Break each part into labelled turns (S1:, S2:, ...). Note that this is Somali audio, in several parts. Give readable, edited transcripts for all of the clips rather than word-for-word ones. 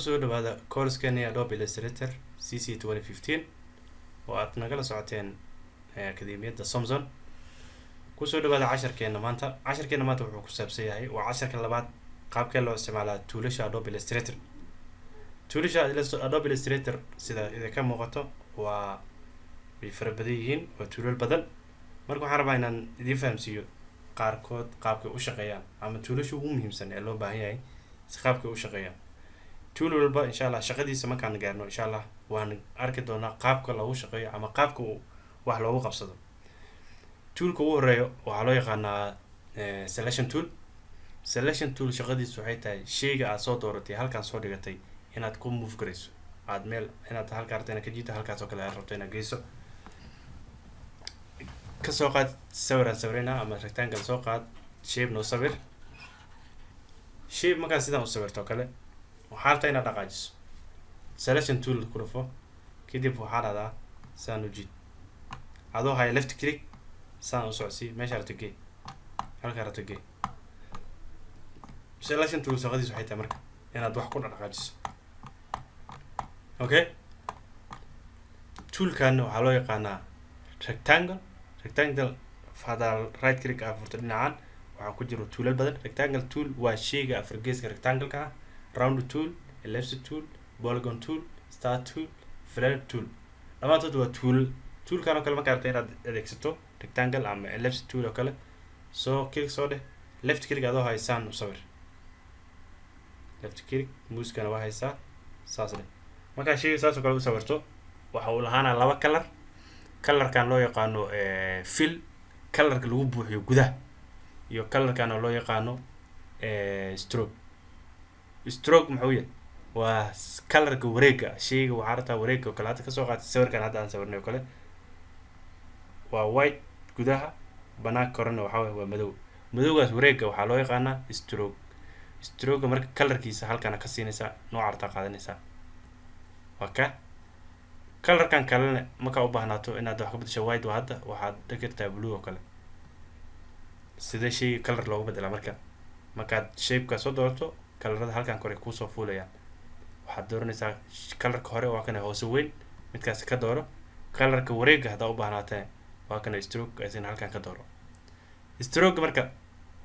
S1: kusoo dhawaada course-keena Adobe Illustrator CC 2015 oo aad nagala socoteen akademiyada Samson. kusoo dhawaada casharkeena maanta wuxuu ku saabsan yahay waa casharka labaad qaabkee loo isticmaalaa toolasha Adobe Illustrator. toolasha Adobe Illustrator sida idinka muuqato waa way fara badan yihiin, waa toolal badan. marka waxaan rabaa inaan idin fahamsiiyo qaarkood qaabkay u shaqeeyaan ama toolasha ugu muhiimsan ee loo baahan yahay si qaabkay u shaqeeyaan. tool walba insha Allah shaqadiisa markaan gaarno insha Allah waan arki doonaa qaabka loogu shaqeeyo ama qaabka wax loogu qabsado. toolka ugu horeeyo waxaa loo yaqaanaa selection tool. shaqadiisu waxay tahay shayga aad soo dooratay halkaan soo dhigatay inaad ku move garayso, aad meel inaad halka rabto inaad ka jiito halkaas oo kale aad rabto inaad geyso. ka soo qaad sawirina ama rectangle soo qaad shape noo sawir. shape markaa sidaan u sawirto kale waxaa rabtaa inaad dhaqaajiso selection tool ku dhufo, kadib waxaa dhahdaa saan u jiid adoo haya left click saan u socodsii meesha rabto gee halka rabto gee. selection tool shaqadiisu waxay tahay marka inaad wax ku dhaqaajiso. okay, toolkan waxaa loo yaqaanaa rectangle hadaa right click aa furto dhinacan waxaa ku jiro toolal badan. rectangle tool waa shayga afar geeska rectangle-ka ah. round tool, ellipse tool, polygon tool, star tool, flat tool, dhamaantood waa toolkan oo kale markaa rabto inaad adeegsato rectangle ama ellipse tool oo kale soo click soo dheh left click adoo haysaan u sawir left click muuskana waa haysaa saas dheh. markaa shayga saas oo kale u sawirto waxa uu lahaanaa laba colorkan loo yaqaano fill, colorka lagu buuxiyo gudaha, iyo colorkan oo loo yaqaano stroke muxuu yahay waa colorka wareega shayga. waxaa rabtaa wareega oo kale hadda kasoo qaatay sawirkan hadda aan sawirnay oo kale waa white gudaha, banaanka korena waxaa waa madowgaas wareega waxaa loo yaqaanaa stroke. marka colorkiisa halkana ka siinaysaa nooca rabtaa qaadanaysaa waa ka colorkan kalena markaa u baahnaato inaad wax ka bedesho white waa hadda waxaad dhigirtaa blue oo kale. sidee shayga color loogu bedelaa markaad shape-ka soo doorato colorada halkan kore kusoo fuulayaan. waxaad dooranaysaa colorka hore waa kana hoose weyn midkaas ka dooro. colorka wareega haddaa u baahnaatee waa kana stroke asin halkan ka dooro. stroke marka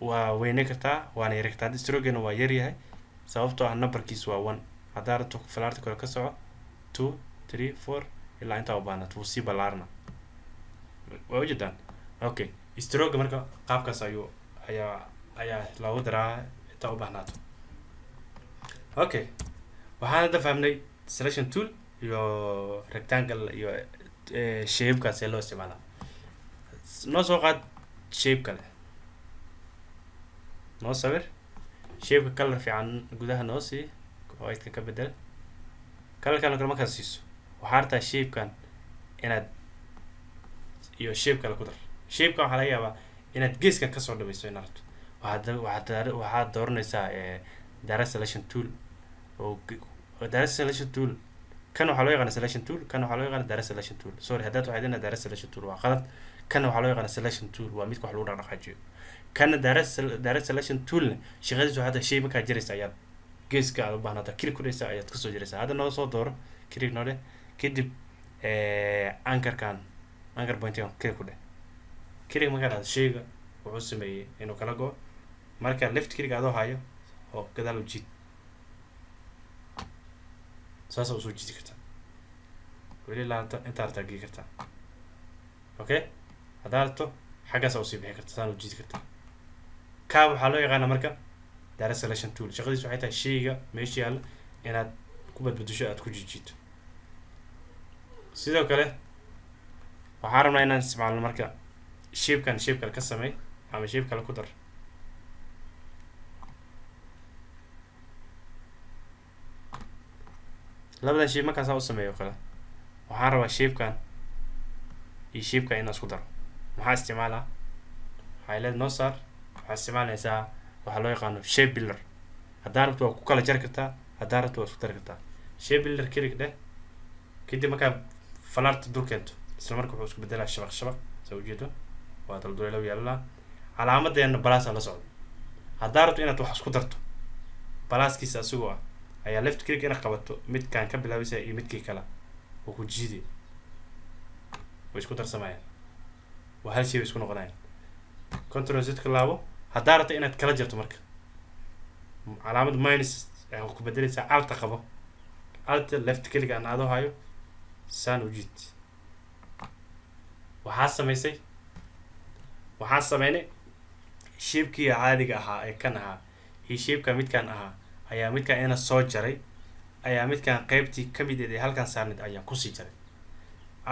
S1: waa weyne kartaa waana yari kartaa. stroke-na waa yar yahay sababtoo ah numberkiisu waa 1. haddaa rabto falaarta kore ka soco 2 3 4 ilaa intaa u baahnaato wuu sii ballaarna waa ujeedaan. okay, stroke marka qaabkaas ayaa loogu daraa intaa u baahnaato. okay, waxaan hadda fahmnay selection tool iyo rectangle iyo shape-kaas ee loo isticmaalaa. noo soo qaad shape kale noo sawir shape-ka color fiican gudaha noo sii white-ka ka bedel. colorkan kale markaad siiso waxaa rabtaa shape-kan inaad iyo shape kale ku dar. shape-kan waxaa laga yaabaa inaad geeskan kasoo dhamayso inaad rabto waxaad dooranaysaa direct selection tool oo direct selection tool kan waxaa loo yaqaana selection tool, kan waxaa loo yaqaana direct selection tool. sorry haddaad waxaad inaa direct selection tool waa qalad. kan waxaa loo yaqaana selection tool waa midka wax lagu dhaqdhaqaajiyo. kana direct selection tool shaqadiisu hadda shay markaa jiraysa ayaad geeska aad u baahnaata click ku dhaysa ayaad kasoo jiraysaa. hadda noo soo dooro click noo dheh kadib anchor point-kan click ku dheh. click markaa dhahdo shayga wuxuu sameeyey inuu kala go. marka left click adoo hayo oo gadaal u jiid saas oo soo jiidi kartaa weli laanta intaa rabtaa gii kartaa. okay, haddaa rabto xaggaas oo sii bixi karta saan u jiidi kartaa. kaa waxaa loo yaqaana marka direct selection tool. shaqadiisu waxay tahay shayga meesha yaalla inaad ku badbadasho aad ku jijiito. sidoo kale waxaa rabnaa inaan isticmaalno marka shape kale ka sameey ama shape kale ku dar. labadan shape markaasaa u sameeyo kale waxaan rabaa shape-kan iyo shape-kan inaan isku daro. maxaa isticmaalaa highlight noo saar. waxaa isticmaalaysaa waxaa loo yaqaano shape builder. haddaa rabto waa ku kala jari kartaa, haddaa rabto waa isku dari kartaa. shape builder click dheh kadib markaa falaarta dul keento isla marka wuxuu isku bedelaa shabaq soo ujeedo waa dulduleelo yaalaa. calaamadeena balaasaa la socdo. haddaa rabto inaad wax isku darto balaaskiisa asagoo ah ayaa left click ina qabato midkaan ka bilaabaysa iyo midkii kale oo ku jiidi way isku darsamayaan waa hal shay isku noqonayaan control z ka laabo haddaa rabta inaad kala jarto marka calaamad minus ku bedelaysaa alta qabo alta left click aan adoo hayo saan u jiid waxaa sameynay shape-kii caadiga ahaa ee kan ahaa iyo shape-ka midkaan ahaa ayaa midkaan ina soo jaray ayaa midkaan qaybtii ka mid ee halkan saarnid ayaan kusii jaray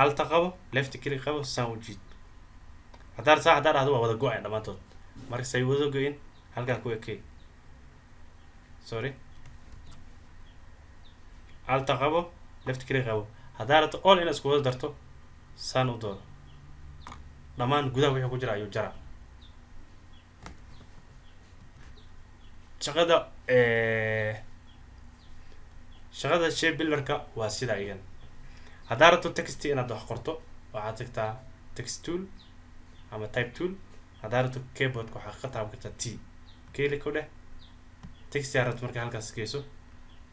S1: alta qabo left click qabo saan u jiid haddaa dhahdo waa wada go-ayn dhammaantood marka say wada go-in halkaan ku ekey sorry alta qabo left click qabo haddaa rabto all inaad isku wada darto saan u dooro dhammaan gudaha wixii ku jira ayuu jara shaqada shape builderka waa sida iyan haddaa rabto text inaad wax qorto waxaad tagtaa text tool ama type tool haddaa rabto keyboardka waxaa ka taaban kartaa t keli ku dheh text yaa rabto marka halkaas geyso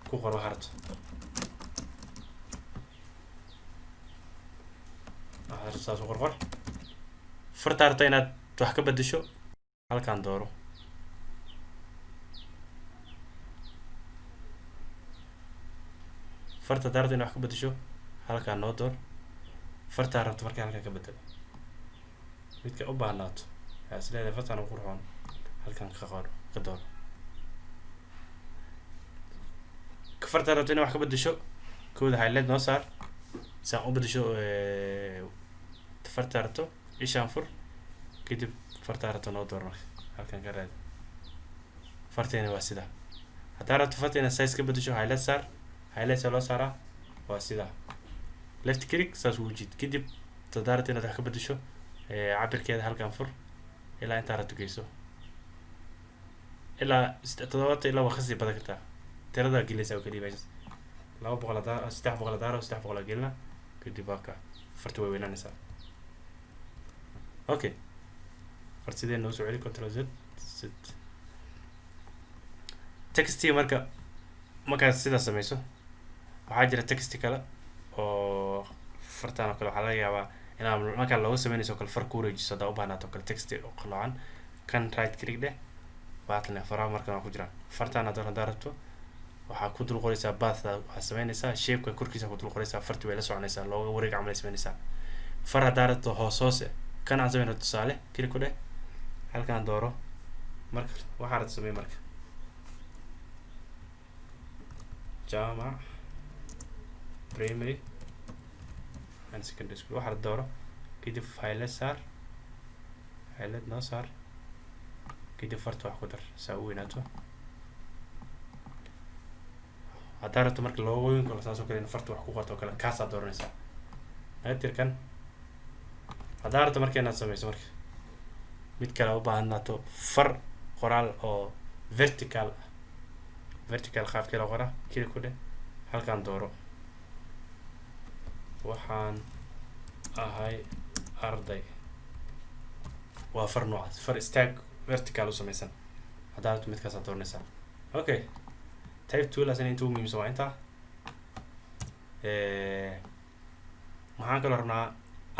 S1: ku qor waxaa rabto saas u qorqor fartaa rabta inaad wax ka bedesho halkaan dooro farta daarta inaad wax ka bedesho halkaan noo door fartaa rabta marka halkaan ka bedelo midka u baahnaato waxaa is leedahay fartaan u qurxoon halkaan ka dooro fartaa rabta inaad wax ka bedesho kooda highlight noo saar saan u bedesho fartaa rabto ishaan fur kadib fartaa rabto noo door marka halkaan ka raadi farteena waa sidaa haddaa rabto farteena size ka bedesho highlight saar highlight loo saaraa waa sidaa left click saas ugu jiid kadib haddaa rabto inaad wax ka bedesho cabirkeeda halkaan fur ilaa intaa rabto geyso ilaa 7 ilaa waa kasii badan kartaa tiradaa gelinaysaa oo keliya meeshas 200 300 daaro 300 gelina kadib waa ka farta way weynaanaysaa okay fartideen noo soo celi control z text markaad sidaa sameyso waxaa jira text kale oo fartaan oo kale waxaa laga yaabaa inaad markaa looga sameynayso kale far ku wareejiso haddaa u baahnaato kale text oo qaloocan kan right click dheh baatne faraha markan waa ku jiraan fartaan haddaa rabto waxaa ku dul qoraysaa bathda waxaa sameynaysaa shape-ka korkiisa ku dul qoraysaa farti way la soconaysaa looga wareeg camal sameynaysaa far haddaa rabto hoose kan aan sameyno tusaale click ku dheh halkaan dooro marka waxaa rabto samey marka jaamac primary and secondary school waxaa rabto dooro kadib highlight saar highlight noo saar kadib farta wax ku dar saa u weynaato haddaa rabto marka loogooyinka la saasoo kale in farta wax ku qorto kale kaasaa dooranaysaa natirkan haddaa rabto marka inaad sameyso marka mid kale u baahnaato far qoraal oo vertical qaabkii la qora kili ku dheh halkaan dooro waxaan ahay arday waa far noocaas far stack vertical u sameysan haddaa rabto midkaasaa dooranaysaa okay type tool asina inta ugu muhiimsan waa intaa maxaan kaloo rabnaa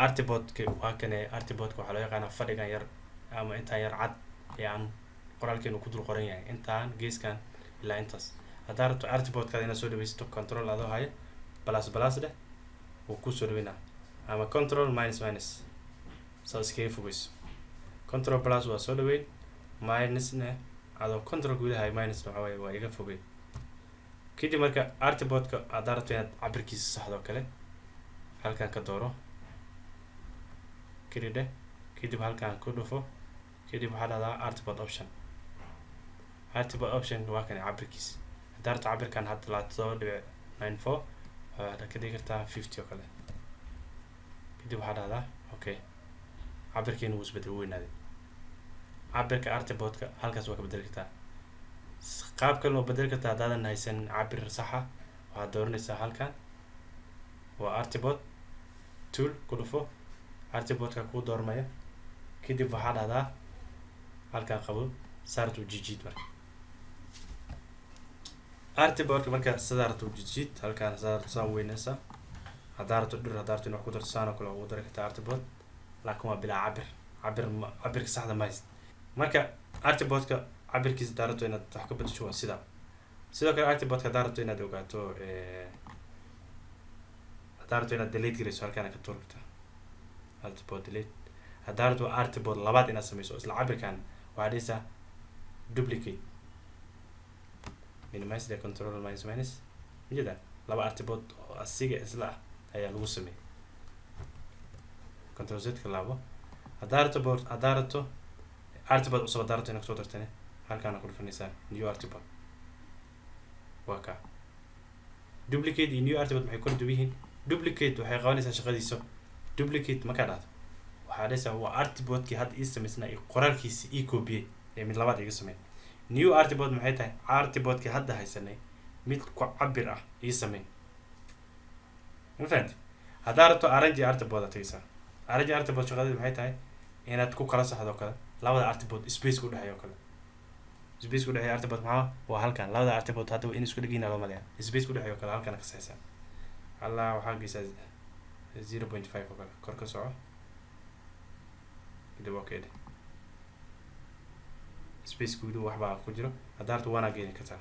S1: artboardka waa kane artboardka waxaa loo yaqaanaa fadhigan yar ama intaan yar cad ee aan qoraalkeenu ku dul qoran yahay intaan geeskan ilaa intaas haddaa rabto artboardkaada inaad soo dhaweysato control adoo haya plus dheh wuu kusoo dhaweynaa ama control minus saa iskaga fogeyso control plus waa soo dhaweyn minusne adoo control gudahay minusna waxaa waaye waa iga fogeyn kadib marka artboardka haddaa rabto inaad cabirkiisa saxdo kale halkaan ka dooro keli dheh kadib halkaan ku dhufo kadib waxaa dhahdaa artboard option waa kan cabirkiisa haddaa rabto cabirkan hadda 7.94 waxaad ka dhigi kartaa 50 oo kale kadib waxaa dhahdaa okay cabirkeena wuu isbedel weynaaday cabirka artboardka halkaas waa ka bedeli kartaa qaab kale oo bedeli kartaa haddaadan haysan cabir saxa waxaad dooranaysaa halkan waa artboard tool ku dhufo artboardka kuu doormaya kadib waxaa dhahdaa halkaan qabo saartu jijiid marka artboard marka sidaa rabto jidjid halkaan sidaa rabto saan weynaysa haddaa rabto dhir haddaa rabto in wax ku darto saan oo kale ugu dari kartaa artboard laakiin waa bilaa cabirka saxda ma hayst marka artboardka cabirkiisa haddaa rabto inaad wax ka bedesho waa sidaa sidoo kale artboardka haddaa rabto inaad ogaato haddaa rabto inaad delete garayso halkaan ka tuuri kartaa artboard delete haddaa rabto artboard labaad inaad sameyso isla cabirkan waxaa dhihaysaa duplicate minimize the control minus mjeda laba artboard oo asiga isla ah ayaa lagu sameeyay control z ka laabo haddaa rabto artboard cusub haddaa rabto inaad kusoo dartane halkaana ku dhufanaysaa new artboard waa ka duplicate iyo new artboard maxay kala duwan yihiin duplicate waxay qabanaysaa shaqadiisa duplicate markaa dhahdo waxaa dhahaysaa waa artboardkii hadda ii samaysnaa iyo qoraalkiisi ii koobiyey ee mid labaad iga sameey new artboard maxay tahay artboardkii hadda haysanay mid ku cabir ah ii sameey ma fahanti haddaa rabto arrange artboard aad tagaysaa arrange artboard shaqadeedu maxay tahay inaad ku kala saxdo kale labada artboard space ku dhexeeyo kale space ku dhexeeyo artboard maxaa waa halkan labada artboard hadda in isku dhigina loo maleeyaa space ku dhexeeyo kale halkan ka saxaysaa alla waxaa geysaa 0.5 oo kale kor ka soco kadib okay space ku dhow waxbaa ku jiro haddaa rabto waana geeni kartaa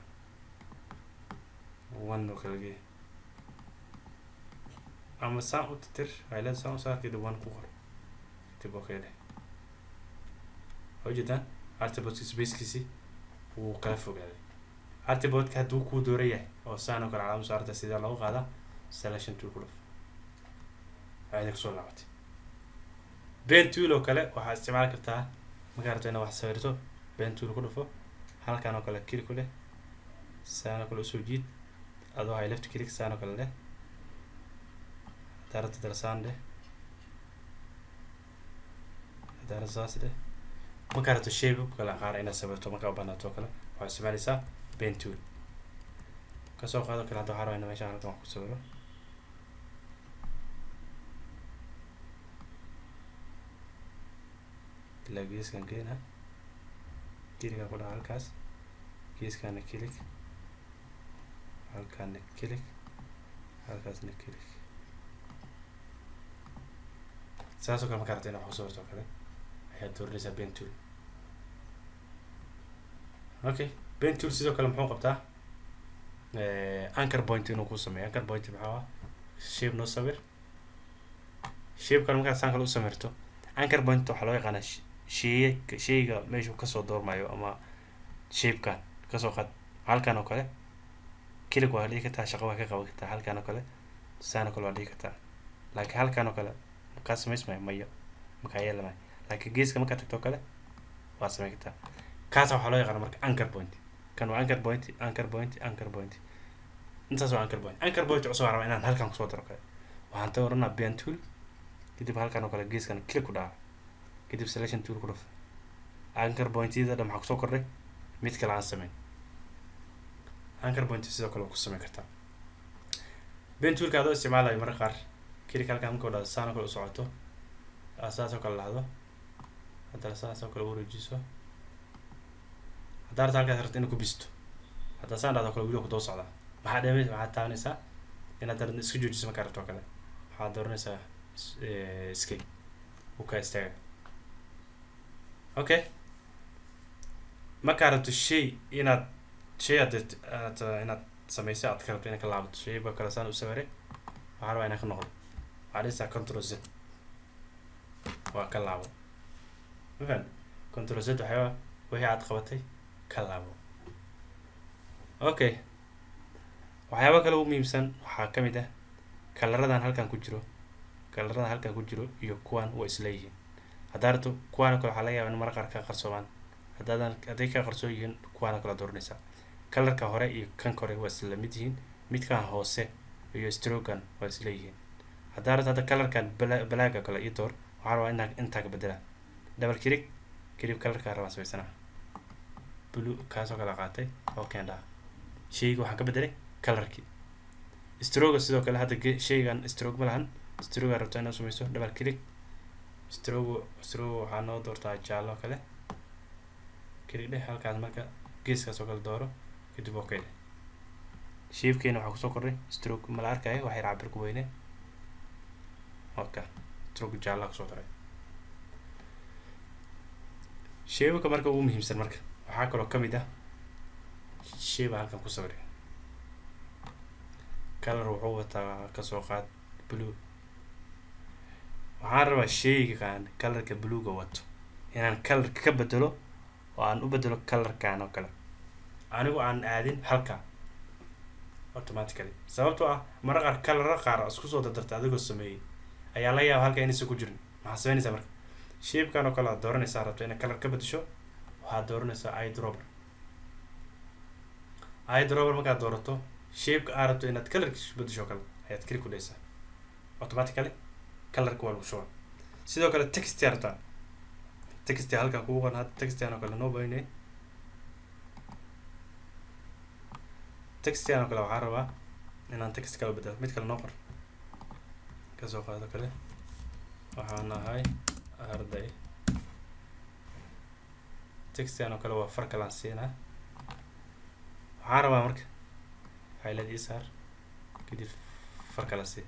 S1: one oo kale gee ama saan u tir hayleed saan u saar kadib one ku qor kadib okay ujeedaan artboardka spacekiisi wuu kala fogaaday artboardka hadduu kuu doora yahay oo saan oo kale calaamad saarta sida loogu qaadaa selection tool ku dhuf ayada kusoo laabatay pen tool oo kale waxaad isticmaali kartaa markaa rabto inaad wax sawirto pen tool ku dhufo halkaan oo kale click ku leh saan oo kale usoo jiid adoo hay left click saan oo kale leh haddaa rabto darsaan leh haddaa rabto saas leh markaa rabto shape kale qaar inaad sawirto markaa u banaato oo kale waxaad isticmaalaysaa pen tool kasoo qaado kale hadda waxaa rabaa ina meeshaan halkan wax ku sawiro ilaa geeskan keena kiliga ku dhaca halkaas geeskana kilig halkaana kilig halkaasna kilig saas oo kale markaa rabto inaad wax ku sawirto oo kale ayaad dooranaysaa pen tool okay pen tool sidoo kale muxuu qabtaa anchor point inuu ku sameeyo anchor point maxaa ah shape noo sawir shape kale markaa saan kale u sameyrto anchor point waxaa loo yaqaanaa sheyga meeshuu kasoo doormayo ama shapekan kasoo qaad halkan oo kale kilig waa dhigi kartaa shaqo waa ka qaban kartaa halkan oo kale saan oo kale waa dhigi kartaa laakiin halkan oo kale makaa samaysmayo mayo makaa yeelamayo laakiin geeska markaa tagto oo kale waa samayn kartaa kaasa waxaa loo yaqaana marka anchor point kan waa anchor point intaas waa anchor point cusub aan rabaa inaan halkan kusoo daro kale waxaan dooranaa pen tool kadib halkan oo kale geeskan click ku dhaca kadib selection tool ku dhuf anchor point-yada dhan maxaa kusoo kordhay mid kale aan sameyn anchor point sidoo kale waa ku sameyn kartaa pen toolka adoo isticmaalayo marka qaar click halkan marka dhahdo saan oo kale u socoto saas oo kale lahdo haddana saas oo kale u wareejiso haddaa rabto halkaas rabto inaad ku bisto haddaa saan dhahdo kale video ku daba socdaa waxaad taabanaysaa inaad rabto iska joojiso markaa rabto oo kale waxaad dooranaysaa escape uu kaa istaaga okay markaa rabto shay inaad sameyso aad ka rabto inaad ka laabato shayba kale saan u sawiray waxaa rabaa inaan ka noqdo waxaad dhihaysaa control z waa ka laabo mafahant control z waxyaaba wixii aad qabatay ka laabo okay waxyaaba kale ugu muhiimsan waxaa ka mid ah kalaradan halkan ku jiro iyo kuwan waa isleeyihiin haddaa rabto kuwaana kale waxaa laga yaabaa in marka qaar ka qarsoomaan hadday ka qarsoon yihiin kuwaana kala dooranaysaa kalarka hore iyo kan kore waa isla mid yihiin midkan hoose iyo strogan waa isleeyihiin haddaa rabto hadda kalarkan balaaga kale ii door waxaa rabaa intaa ka bedelaa double click kadib kalarkaa rabaan samaysanaa blue kaasoo kala qaatay oo keendhaa shayga waxaan ka bedelay kalarkii stroga sidoo kale hadda shaygan stroke ma lahan stroga rabto inaad samayso double click strogo waxaa noo doortaa jaallo kale click dheh halkaas marka geeskaas oo kale dooro kadib okay shapekeena waxaa kusoo kordhay stroke ma la arkayo waxay cabir ku weyne okay stroke jaalla kusoo daray shape-ka marka ugu muhiimsan marka waxaa kaloo kamid ah shape halkan ku sawiray color wuxuu wataa kasoo qaad blue waxaan rabaa shaygan colorka bluega wato inaan colorka ka bedelo oo aan u bedelo colorkan oo kale anigu aan aadin halka automatically sababtoo ah marka color qaar isku soo dardarta adigoo sameeyay ayaa laga yaabaa halka inaysan ku jirin maxaa sameynaysaa marka shape-kan oo kale aad dooranaysaa rabto inaad color ka bedesho waxaad dooranaysaa eyedropper markaad doorato shape-ka aad rabto inaad colorkiisa bedesho kale ayaad click ku dhaysaa automatically colorka waa lagu shuba sidoo kale text yarta text halkan kugu qoran hadda text oo kale noo baynay text oo kale waxaan rabaa inaan text kala bedelo mid kale noo qor kasoo qaado kale waxaan ahay arday text oo kale waa far kalaan siinaa waxaan rabaa marka highlight isaar kadib far kala sii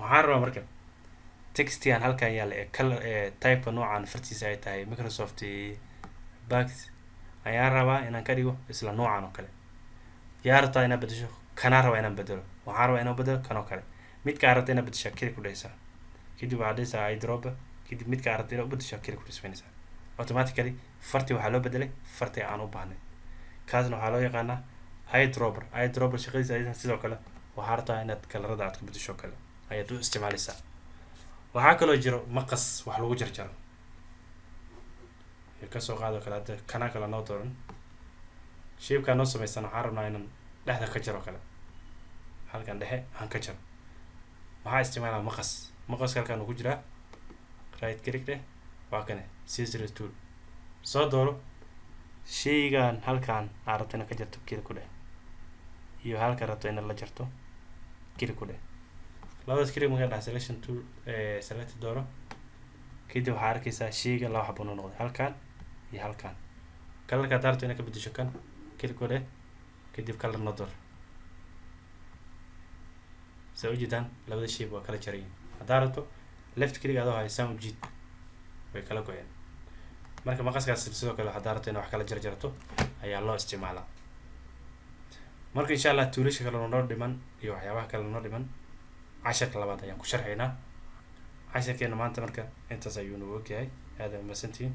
S1: waxaan rabaa marka textian halkan yaala ee color ee type noocan fartiisa ay tahay Microsoft Backs ayaan rabaa inaan ka dhigo isla noocan oo kale yaa rabtaa inaad bedesho kana rabaa inaan bedelo waxaan rabaa inaan bedelo kan oo kale midka aad rabtaa inaad bedesho kiri ku dhaysaa kadib waxaad dhaysaa eyedropper kadib midka aad rabtaa inaad bedesho kiri ku dhaysaa automatically farti waxaa loo bedelay farti aan u baahnay kaasna waxaa loo yaqaanaa eyedropper shaqadiisa aysan sidoo kale waxaa rabtaa inaad kalarada aad ku bedesho kale ayaad u isticmaalaysaa waxaa kaloo jiro maqas wax lagu jarjaro kasoo qaado kale hadda kana kale noo dooran shape-ka noo samaysan waxaan rabnaa inaan dhexda ka jaro kale halkan dhexe aan ka jaro waxaa isticmaalaa maqaska halkan uu ku jiraa right click dheh waa kane scissor tool soo dooro shaygan halkan aad rabto inaad ka jarto kili ku dheh iyo halka rabto inaad la jarto kili ku dheh labadaas kili markaa dhaha selection tool select dooro kadib waxaa arkaysaa shayga laba xabo noo noqday halkan iyo halkan colorka aad rabto inaad ka bedesho kan kili ku dheh kadib color noo door saa ujeedaan labada shape waa kala jarayin haddaa rabto left click adoo haysaan ujiid way kala goyeen marka maqaskaas sidoo kale haddaa rabto inaad wax kala jarjarato ayaa loo isticmaalaa marka insha allah tuulasha kale noo dhiman iyo waxyaabaha kale noo dhiman casharka labaad ayaan ku sharxaynaa casharkeena maanta marka intaas ayuu nagu ogyahay aad u mahadsantihiin